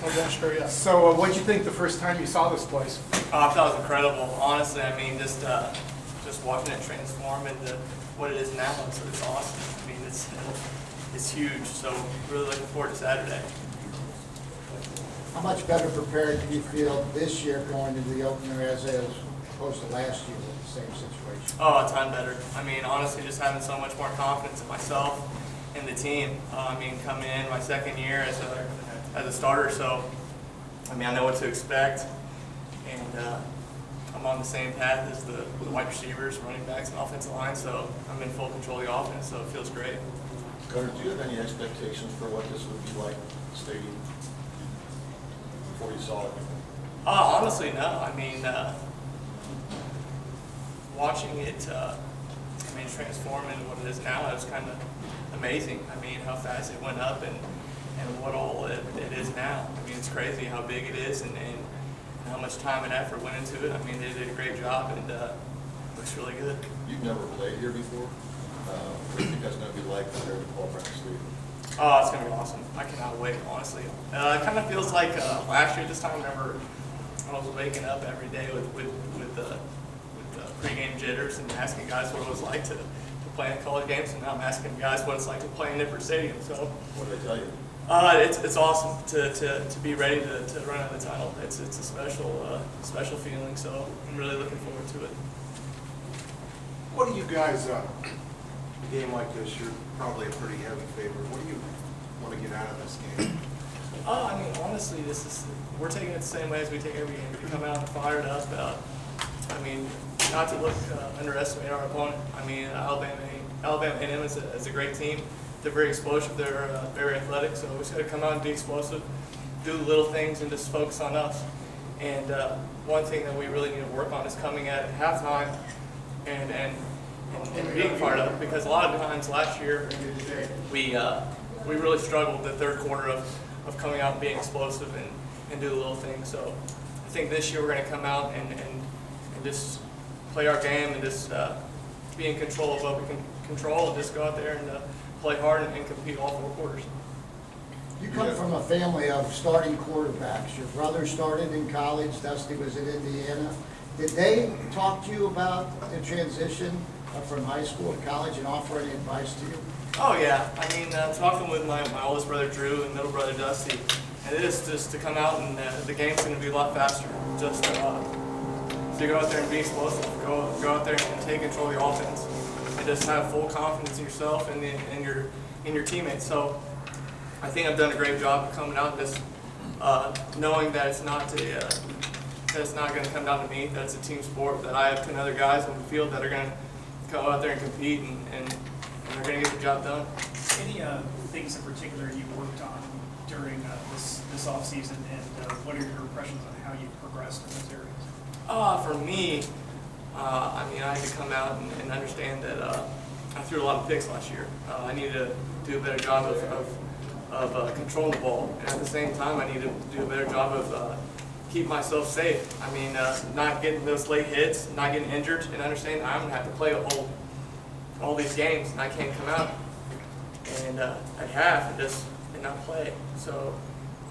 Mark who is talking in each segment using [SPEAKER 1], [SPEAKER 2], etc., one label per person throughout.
[SPEAKER 1] No bench there yet.
[SPEAKER 2] So what did you think the first time you saw this place?
[SPEAKER 3] I thought it was incredible. Honestly, I mean, just watching it transform into what it is now, it's awesome. I mean, it's huge. So really looking forward to Saturday.
[SPEAKER 4] How much better prepared do you feel this year going into the opener as opposed to last year with the same situation?
[SPEAKER 3] Oh, a ton better. I mean, honestly, just having so much more confidence in myself and the team. I mean, coming in my second year as a starter, so I mean, I know what to expect, and I'm on the same path as the wide receivers, running backs, and offensive line. So I'm in full control of the offense, so it feels great.
[SPEAKER 5] Gunnar, do you have any expectations for what this would be like, stadium, before you saw it?
[SPEAKER 3] Honestly, no. I mean, watching it, transform into what it is now, it was kind of amazing. I mean, how fast it went up and what all it is now. I mean, it's crazy how big it is and how much time and effort went into it. I mean, they did a great job, and it looks really good.
[SPEAKER 5] You've never played here before. What do you think that's going to be like compared to Paul Brown Stadium?
[SPEAKER 3] Oh, it's going to be awesome. I cannot wait, honestly. It kind of feels like last year this time, whenever I was waking up every day with pregame jitters and asking guys what it was like to play in college games, and now I'm asking guys what it's like to play in different stadiums. So
[SPEAKER 5] What did they tell you?
[SPEAKER 3] it's awesome to be ready to run out the title. It's a special feeling, so I'm really looking forward to it.
[SPEAKER 1] What do you guys, a game like this, you're probably a pretty heavy favorite. What do you want to get out of this game?
[SPEAKER 3] I mean, honestly, we're taking it the same way as we take every game. We come out fired up. I mean, not to underestimate our opponent. I mean, Alabama A&M is a great team. They're very explosive. They're very athletic. So we just got to come out and be explosive, do little things, and just focus on us. And one thing that we really need to work on is coming at halftime and being fired up, because a lot of times last year we really struggled the third quarter of coming out and being explosive and do the little things. So I think this year we're going to come out and just play our game and just be in control of what we can control, and just go out there and play hard and compete all four quarters.
[SPEAKER 4] You come from a family of starting quarterbacks. Your brother started in college. Dusty was in Indiana. Did they talk to you about the transition from high school to college and offer any advice to you?
[SPEAKER 3] Oh yeah, I mean, talking with my oldest brother Drew and middle brother Dusty, and it is just to come out and the game's going to be a lot faster. Just to go out there and be explosive, go out there and take control of the offense, and just have full confidence in yourself and in your teammates. So I think I've done a great job of coming out and just knowing that it's not going to come down to me. That it's a team sport. That I have 10 other guys on the field that are going to go out there and compete, and they're going to get the job done.
[SPEAKER 6] Any things in particular you worked on during this off season, and what are your impressions on how you progressed in those areas?
[SPEAKER 3] For me, I mean, I had to come out and understand that I threw a lot of picks last year. I needed to do a better job of controlling the ball, and at the same time, I needed to do a better job of keeping myself safe. I mean, not getting those late hits, not getting injured, and understanding I'm going to have to play all these games, and I can't come out and at half and not play. So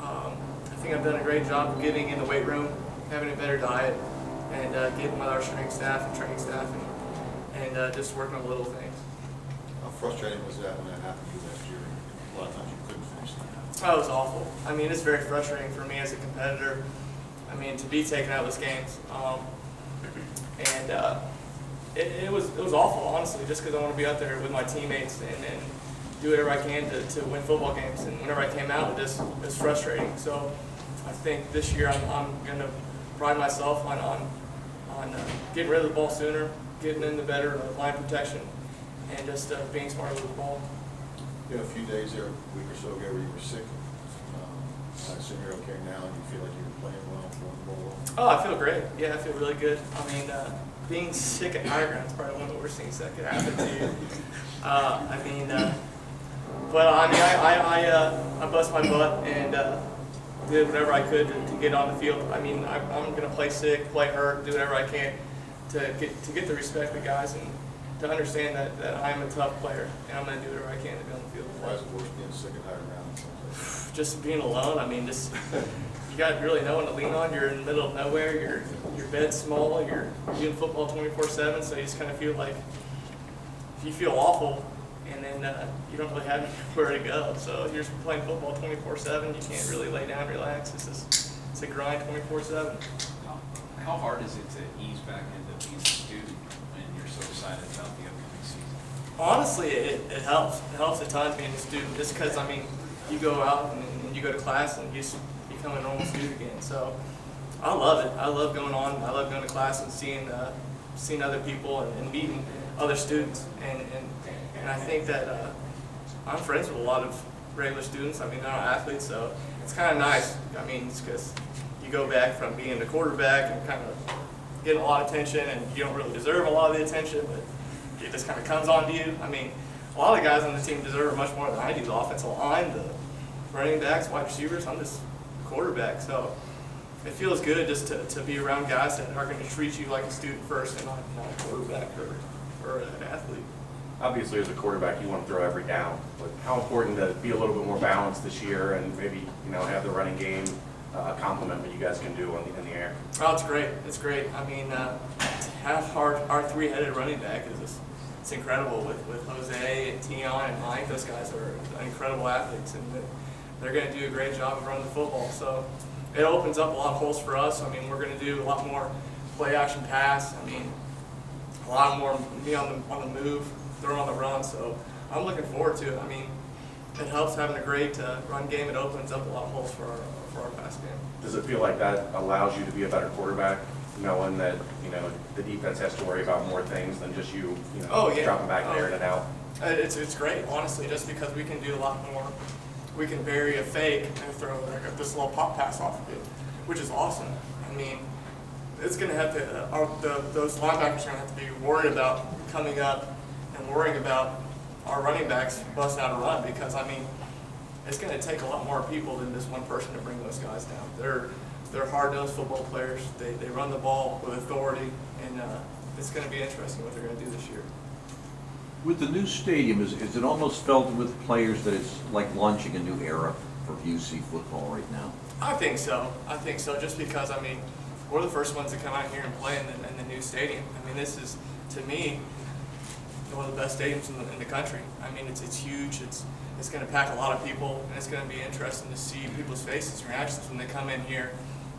[SPEAKER 3] I think I've done a great job of getting in the weight room, having a better diet, and getting with our strength staff and training staff, and just working on little things.
[SPEAKER 5] How frustrating was that when that happened to you last year? A lot of times you couldn't finish that.
[SPEAKER 3] Oh, it was awful. I mean, it's very frustrating for me as a competitor. I mean, to be taken out of those games, and it was awful, honestly, just because I want to be out there with my teammates and do whatever I can to win football games. And whenever I came out, it was frustrating. So I think this year I'm going to pride myself on getting rid of the ball sooner, getting in the better line protection, and just being smarter with the ball.
[SPEAKER 5] You had a few days there, a week or so ago, where you were sick. I assume you're okay now, and you feel like you're playing well, throwing the ball well.
[SPEAKER 3] Oh, I feel great. Yeah, I feel really good. I mean, being sick at high ground is probably one of the worst things that could happen to you. But I mean, I bust my butt and did whatever I could to get on the field. I mean, I'm going to play sick, play hurt, do whatever I can to get the respect of the guys and to understand that I'm a tough player, and I'm going to do whatever I can to be on the field.
[SPEAKER 5] Why is it worse being sick at higher ground?
[SPEAKER 3] just being alone. I mean, just you got really no one to lean on. You're in the middle of nowhere. Your bed's small. You're doing football 24/7, so you just kind of feel like you feel awful, and then you don't really have anywhere to go. So you're just playing football 24/7. You can't really lay down, relax. It's a grind 24/7.
[SPEAKER 7] How hard is it to ease back into being a student when you're so excited about the upcoming season?
[SPEAKER 3] Honestly, it helps. It helps a ton being a student, just because, I mean, you go out and you go to class and you just become a normal student again. So I love it. I love going on. I love going to class and seeing other people and meeting other students. And I think that I'm friends with a lot of regular students. I mean, they're not athletes, so it's kind of nice. I mean, it's because you go back from being the quarterback and kind of getting a lot of attention, and you don't really deserve a lot of the attention, but it just kind of comes on to you. I mean, a lot of guys on the team deserve it much more than I do. The offensive line, the running backs, wide receivers, I'm just quarterback. So it feels good just to be around guys that are going to treat you like a student first and not a quarterback or an athlete.
[SPEAKER 8] Obviously, as a quarterback, you want to throw every down, but how important to be a little bit more balanced this year and maybe, have the running game complement what you guys can do in the air?
[SPEAKER 3] Oh, it's great. It's great. I mean, to have our three-headed running back it's incredible with Jose and Tion and Mike. Those guys are incredible athletes, and they're going to do a great job of running the football. So it opens up a lot of holes for us. I mean, we're going to do a lot more play-action pass. I mean, a lot more me on the move, throw on the run. So I'm looking forward to it. I mean, it helps having a great run game. It opens up a lot of holes for our pass game.
[SPEAKER 8] Does it feel like that allows you to be a better quarterback, knowing that, the defense has to worry about more things than just you,
[SPEAKER 3] Oh, yeah.
[SPEAKER 8] dropping back there and out?
[SPEAKER 3] It's great, honestly, just because we can do a lot more. We can vary a fake and throw this little pop pass off of it, which is awesome. I mean, it's going to have to, those linebackers are going to have to be worried about coming up and worrying about our running backs busting out a run, because, I mean, it's going to take a lot more people than just one person to bring those guys down. They're hard-nosed football players. They run the ball with authority, and it's going to be interesting what they're going to do this year.
[SPEAKER 9] With the new stadium, is it almost felt with players that it's like launching a new era for UC football right now?
[SPEAKER 3] I think so. Just because, I mean, we're the first ones to come out here and play in the new stadium. I mean, this is, to me, one of the best stadiums in the country. I mean, it's huge. It's going to pack a lot of people, and it's going to be interesting to see people's faces and reactions when they come in here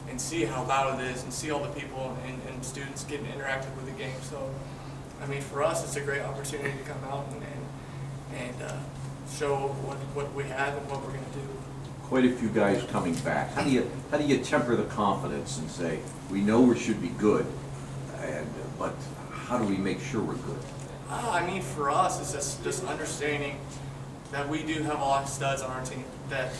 [SPEAKER 3] and see how loud it is and see all the people and students getting interactive with the game. So, I mean, for us, it's a great opportunity to come out and show what we have and what we're going to do.
[SPEAKER 9] Quite a few guys coming back. How do you temper the confidence and say, we know we should be good, but how do we make sure we're good?
[SPEAKER 3] I mean, for us, it's just understanding that we do have a lot of studs on our team, that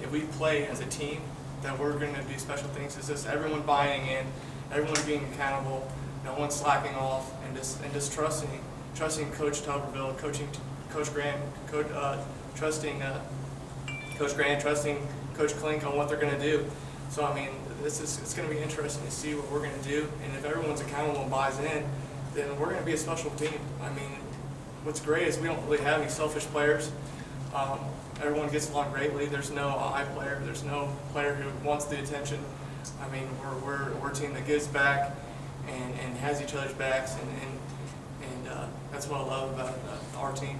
[SPEAKER 3] if we play as a team, that we're going to do special things. It's just everyone buying in, everyone being accountable, no one slacking off, and just trusting Coach Tuberville, Coach Grant, trusting Coach Grant, trusting Coach Klink on what they're going to do. So, I mean, it's going to be interesting to see what we're going to do, and if everyone's accountable and buys in, then we're going to be a special team. I mean, what's great is we don't really have any selfish players. Everyone gets along greatly. There's no I player. There's no player who wants the attention. I mean, we're a team that gives back and has each other's backs, and that's what I love about our team.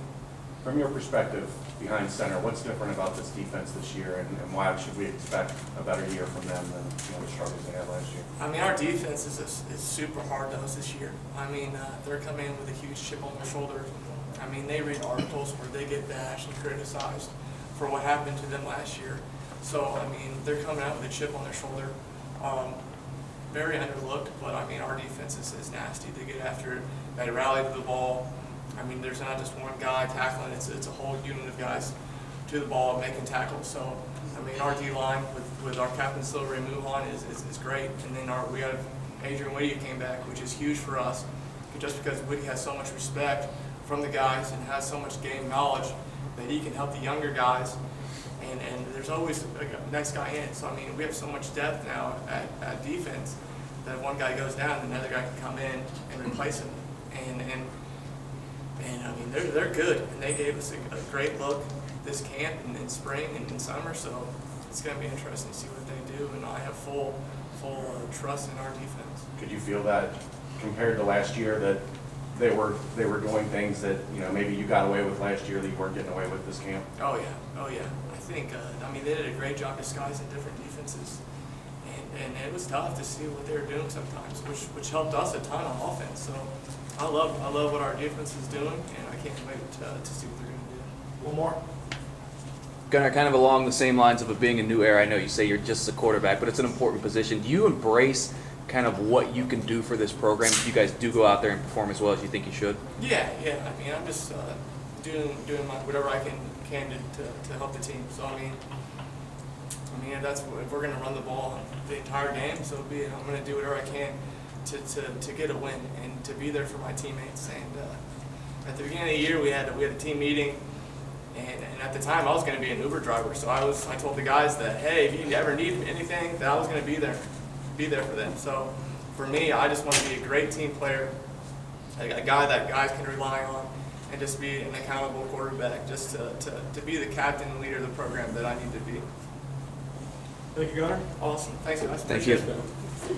[SPEAKER 8] From your perspective, behind center, what's different about this defense this year, and why should we expect a better year from them than the struggles they had last year?
[SPEAKER 3] I mean, our defense is super hard-nosed this year. I mean, they're coming in with a huge chip on their shoulder. I mean, they read articles where they get bashed and criticized for what happened to them last year. So, I mean, they're coming out with a chip on their shoulder. Very underlooked, but, I mean, our defense is nasty. They get after it. They rally to the ball. I mean, there's not just one guy tackling. It's a whole unit of guys to the ball making tackles. So, I mean, our D-line with our captain still Muhan is great. And then we have Adrian Whitty came back, which is huge for us, just because Whitty has so much respect from the guys and has so much game knowledge that he can help the younger guys. And there's always a next guy in it. So, I mean, we have so much depth now at defense that if one guy goes down, another guy can come in and replace him. And I mean, they're good, and they gave us a great look this camp and in spring and in summer, so it's going to be interesting to see what they do, and I have full trust in our defense.
[SPEAKER 8] Could you feel that compared to last year that they were doing things that, you know, maybe you got away with last year that you weren't getting away with this camp?
[SPEAKER 3] Oh yeah. I think, I mean, they did a great job disguising different defenses, and it was tough to see what they were doing sometimes, which helped us a ton on offense. So I love what our defense is doing, and I can't wait to see what they're going to do.
[SPEAKER 1] One more?
[SPEAKER 10] Gunnar, kind of along the same lines of it being a new era, I know you say you're just a quarterback, but it's an important position. Do you embrace kind of what you can do for this program if you guys do go out there and perform as well as you think you should?
[SPEAKER 3] Yeah. I mean, I'm just doing whatever I can to help the team. So I mean, if we're going to run the ball the entire game, so be it. I'm going to do whatever I can to get a win and to be there for my teammates. And at the beginning of the year, we had a team meeting. And at the time, I was going to be an Uber driver, so I told the guys that, hey, if you ever need anything, that I was going to be there for them. So for me, I just want to be a great team player, a guy that guys can rely on, and just be an accountable quarterback, just to be the captain and leader of the program that I need to be.
[SPEAKER 2] Thank you, Gunnar.
[SPEAKER 3] Awesome. Thanks, guys.
[SPEAKER 10] Thank you.
[SPEAKER 3] Appreciate it.